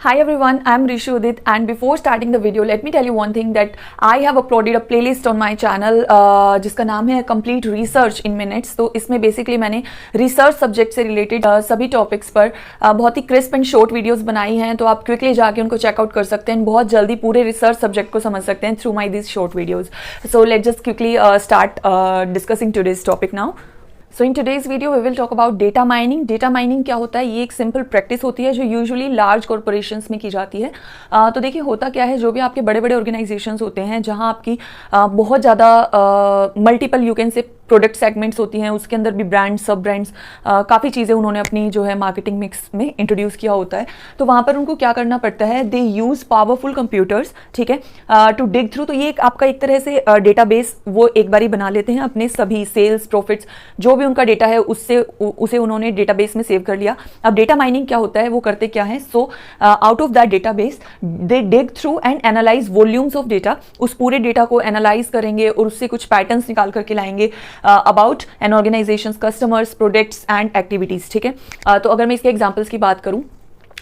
Hi everyone, I'm Rishu Udit, and before starting the video, let me tell you one thing that I have uploaded a playlist on my channel जिसका नाम है Complete Research in Minutes। तो इसमें basically मैंने research subject से related सभी topics पर बहुत ही क्रिस्प एंड शॉर्ट वीडियोस बनाई हैं, तो आप क्विकली जाके उनको चेकआउट कर सकते हैं, बहुत जल्दी पूरे रिसर्च सब्जेक्ट को समझ सकते हैं through my this short videos. So let just quickly start discussing today's topic now. So in today's video we will talk about data mining. Data mining क्या होता है? ये एक सिंपल प्रैक्टिस होती है जो यूजुअली लार्ज कॉरपोरेशंस में की जाती है। तो देखिए होता क्या है, जो भी आपके बड़े बड़े ऑर्गेनाइजेशंस होते हैं जहां आपकी बहुत ज़्यादा multiple you can say product segments होती हैं, उसके अंदर भी ब्रांड्स, सब ब्रांड्स, काफ़ी चीज़ें उन्होंने अपनी जो है मार्केटिंग मिक्स में इंट्रोड्यूस किया होता है। तो वहाँ पर उनको क्या करना पड़ता है, दे यूज़ पावरफुल कंप्यूटर्स, ठीक है, टू डिग थ्रू। तो ये आपका एक तरह से डेटाबेस वो एक बारी बना लेते हैं, अपने सभी सेल्स, प्रॉफिट्स, जो भी उनका डेटा है उसे उन्होंने डेटाबेस में सेव कर लिया। अब डेटा माइनिंग क्या होता है, वो करते क्या है, so out of that database they dig through and analyse volumes of data. उस पूरे डेटा को एनालाइज करेंगे और उससे कुछ पैटर्न्स निकाल करके लाएंगे about an organisations, customers, products and activities, ठीक है। तो अगर मैं इसके एग्जांपल्स की बात करूं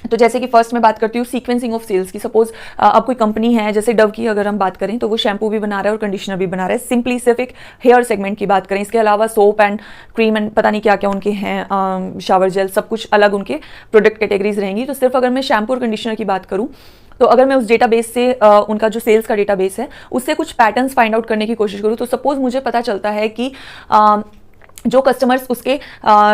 तो जैसे कि फर्स्ट मैं बात करती हूँ सीक्वेंसिंग ऑफ सेल्स की। सपोज अब कोई कंपनी है, जैसे डव की अगर हम बात करें तो वो शैम्पू भी बना रहा है और कंडीशनर भी बना रहा है। सिंपली सिर्फ एक हेयर सेगमेंट की बात करें, इसके अलावा सोप एंड क्रीम एंड पता नहीं क्या क्या उनके हैं, शावर जेल, सब कुछ अलग उनके प्रोडक्ट कैटेगरीज रहेंगी। तो सिर्फ अगर मैं शैम्पू और कंडीशनर की बात करूँ तो अगर मैं उस डेटाबेस से उनका जो सेल्स का डेटाबेस है उससे कुछ पैटर्न्स फाइंड आउट करने की कोशिश करूँ, तो सपोज मुझे पता चलता है कि जो कस्टमर्स उसके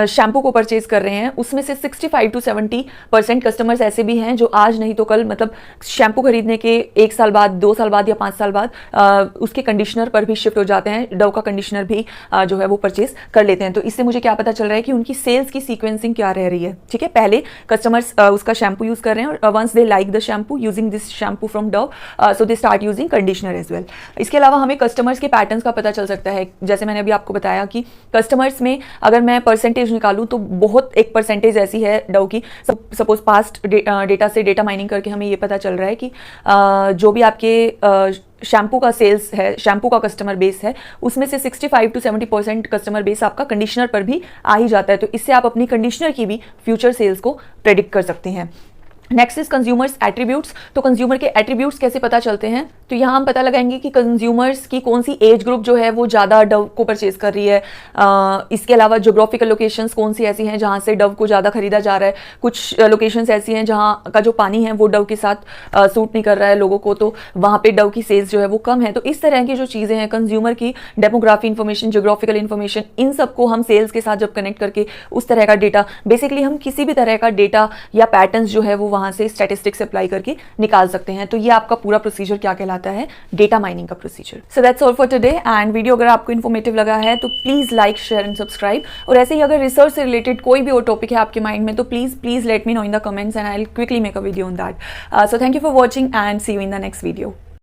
शैम्पू को परचेज कर रहे हैं उसमें से 65 to 70% कस्टमर्स ऐसे भी हैं जो आज नहीं तो कल, मतलब शैम्पू खरीदने के 1 साल बाद, 2 साल बाद या 5 साल बाद उसके कंडीशनर पर भी शिफ्ट हो जाते हैं, डव का कंडीशनर भी जो है वो परचेज कर लेते हैं। तो इससे मुझे क्या पता चल रहा है कि उनकी सेल्स की सीक्वेंसिंग क्या रह रही है, ठीक है। पहले कस्टमर्स उसका शैम्पू यूज़ कर रहे हैं और once they like the shampoo using this shampoo from Dove, so they start using conditioner as well. इसके अलावा हमें कस्टमर्स के पैटर्न्स का पता चल सकता है, जैसे मैंने अभी आपको बताया कि कस्टमर्स में अगर मैं परसेंटेज निकालूं तो बहुत एक परसेंटेज ऐसी है डव की। सपोज पास्ट डेटा से डेटा माइनिंग करके हमें ये पता चल रहा है कि जो भी आपके शैम्पू का सेल्स है, शैम्पू का कस्टमर बेस है, उसमें से 65 to 70% कस्टमर बेस आपका कंडीशनर पर भी आ ही जाता है। तो इससे आप अपनी कंडीशनर की भी फ्यूचर सेल्स को प्रेडिक्ट कर सकते हैं। Next is consumers attributes. तो कंज्यूमर के एट्रीब्यूट्स कैसे पता चलते हैं, तो यहाँ हम पता लगाएंगे कि कंज्यूमर्स की कौन सी एज ग्रुप जो है वो ज़्यादा डव को परचेज कर रही है। इसके अलावा जोग्राफिकल लोकेशंस कौन सी ऐसी हैं जहाँ से डव को ज़्यादा खरीदा जा रहा है। कुछ लोकेशंस ऐसी हैं जहाँ का जो पानी है वो डव के साथ सूट नहीं कर रहा है लोगों को, तो वहाँ पे डव की सेल्स जो है वो कम है। तो इस तरह की जो चीज़ें हैं, कंज्यूमर की डेमोग्राफी इन्फॉर्मेशन, जोग्राफिकल इन्फॉर्मेशन, इन सबको हम सेल्स के साथ जब कनेक्ट करके उस तरह का डेटा, बेसिकली हम किसी भी तरह का डेटा या पैटर्न्स जो है वो वहाँ से स्टैटिस्टिक्स अप्लाई करके निकाल सकते हैं। तो ये आपका पूरा प्रोसीजर क्या कहलाता है, डेटा माइनिंग का procedure. So that's all for today. And video अगर आपको इन्फॉर्मेटिव लगा है तो please like, share and subscribe. और ऐसे ही अगर रिसर्च से रिलेटेड कोई भी और टॉपिक है आपके माइंड में तो please let me know in the comments and I will quickly make a video on that. So thank you for watching and see you in the next video.